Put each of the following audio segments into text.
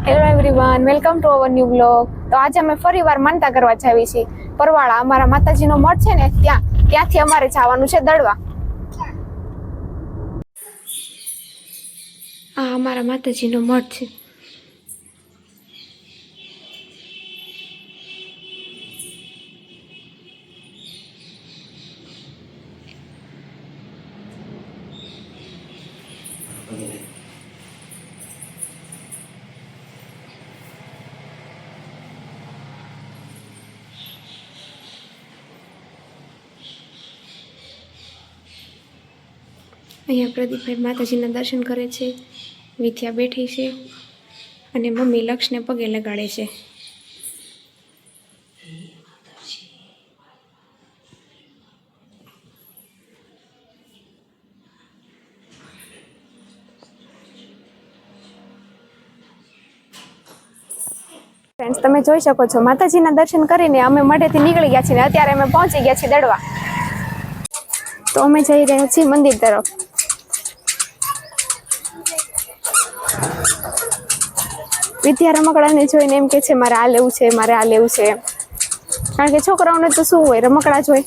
Hello everyone, welcome to our new blog. તો આજે અમે ફરીવાર માનતા કરવા જાવી છીએ પરવાળા. અમારા માતાજીનો મઠ છે ને ત્યાંથી અમારે જવાનું છે દળવા. આ અમારા માતાજીનો મઠ છે. અહીંયા પ્રદીપભાઈ માતાજીના દર્શન કરે છે, વિદ્યા બેઠી છે અને મમ્મી લક્ષને પગે લગાડે છે. ફ્રેન્ડ્સ, તમે જોઈ શકો છો માતાજીના દર્શન કરીને અમે મઢેથી નીકળી ગયા છીએ. અત્યારે અમે પહોંચી ગયા છીએ દડવા. તો અમે જઈ રહ્યા છીએ મંદિર તરફ. વિદ્યા રમકડાને જોઈને એમ કે છે મારે આ લેવું છે, મારે આ લેવું છે. કારણ કે છોકરાઓને તો શું હોય, રમકડા જ હોય.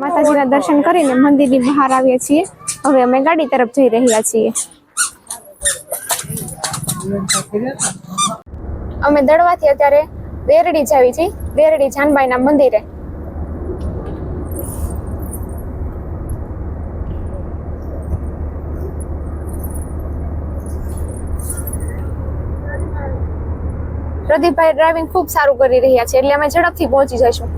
માતાજીના દર્શન કરીને મંદિરની બહાર આવ્યા છીએ. હવે અમે ગાડી તરફ જઈ રહ્યા છીએ. અમે દડવાથી અત્યારે દેરડી જાવી છીએ, દેરડી જાનબાઈના મંદિરે. પ્રદીપભાઈ ડ્રાઇવિંગ ખૂબ સારું કરી રહ્યા છે એટલે અમે ઝડપથી પહોંચી જઈશું.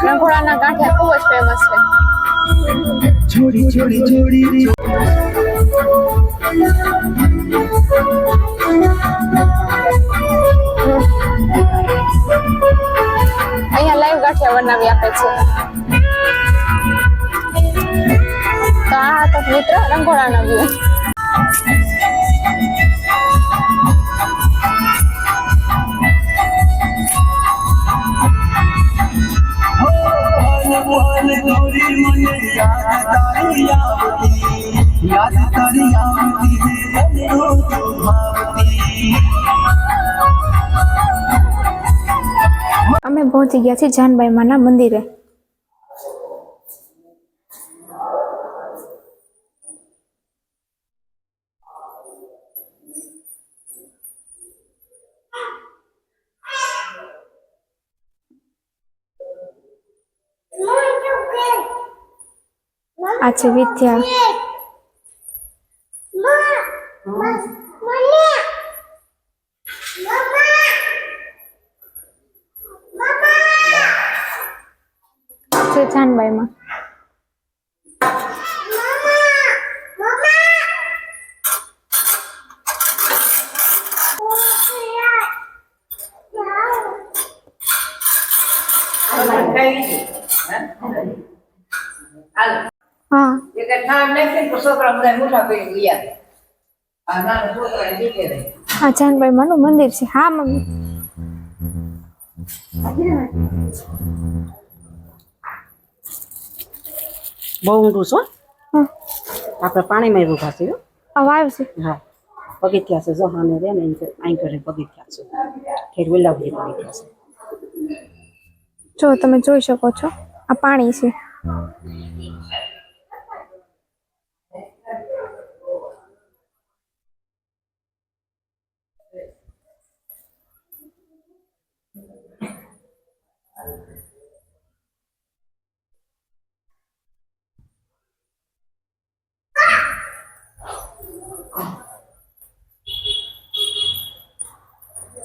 રંગોળાના ગાંઠિયા ખૂબ જ ફેમસ છે. અહીંયા લાઈવ ગાંઠિયા બનાવી આપે છે. તો આ હતો મિત્ર રંગોળાનો વ્યૂ. અમે પહોંચી ગયા છીએ જાનબાઈ માના મંદિરે. આ છે વિદ્યા. છે જાનબાઈમાં. हाँ ये कथा में फिर पुस्तक रंग दे मुठा पे गया હા જાનભાઈ માનું મંદિર છે. હા મમ્મી. બહુ ઊંડું છો. હા આપણે પાણીમાં ઊભા છે. હવે આવ્યું છે. હા પગથિયા છે. જો સામે રે ને અહીં કરે પગથિયા છે. ખેર વેલાવડી પગથિયા છે. જો તમે જોઈ શકો છો આ પાણી છે.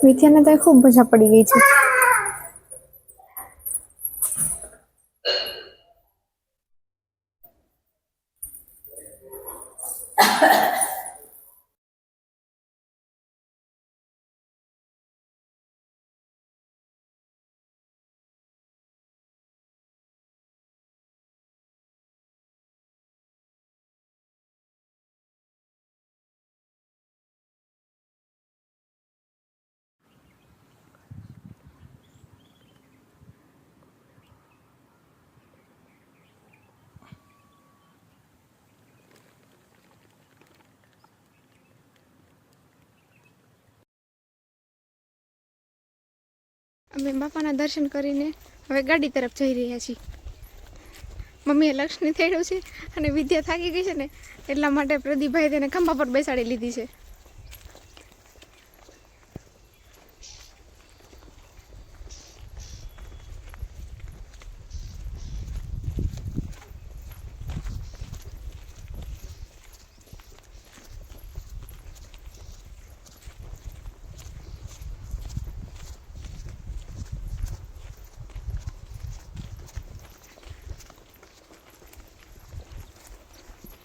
વિદ્યાને તો ખૂબ મજા પડી ગઈ છે. અમે બાપાના દર્શન કરીને હવે ગાડી તરફ જઈ રહ્યા છીએ. મમ્મીએ લક્ષ્મી થયેલું છે અને વિદ્યા થાકી ગઈ છે ને એટલા માટે પ્રદીપભાઈ તેને ખંભા પર બેસાડી લીધી છે.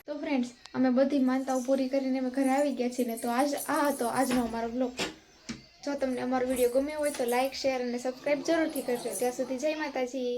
તો ફ્રેન્ડ્સ અમે બધી માનતાઓ પૂરી કરીને અમે ઘરે આવી ગયા છીએ ને. તો આ હતો આજનો અમારો બ્લોગ. જો તમને અમારો વિડીયો ગમ્યો હોય તો લાઇક શેર અને સબસ્ક્રાઈબ જરૂરથી કરજો. ત્યાં સુધી જય માતાજી.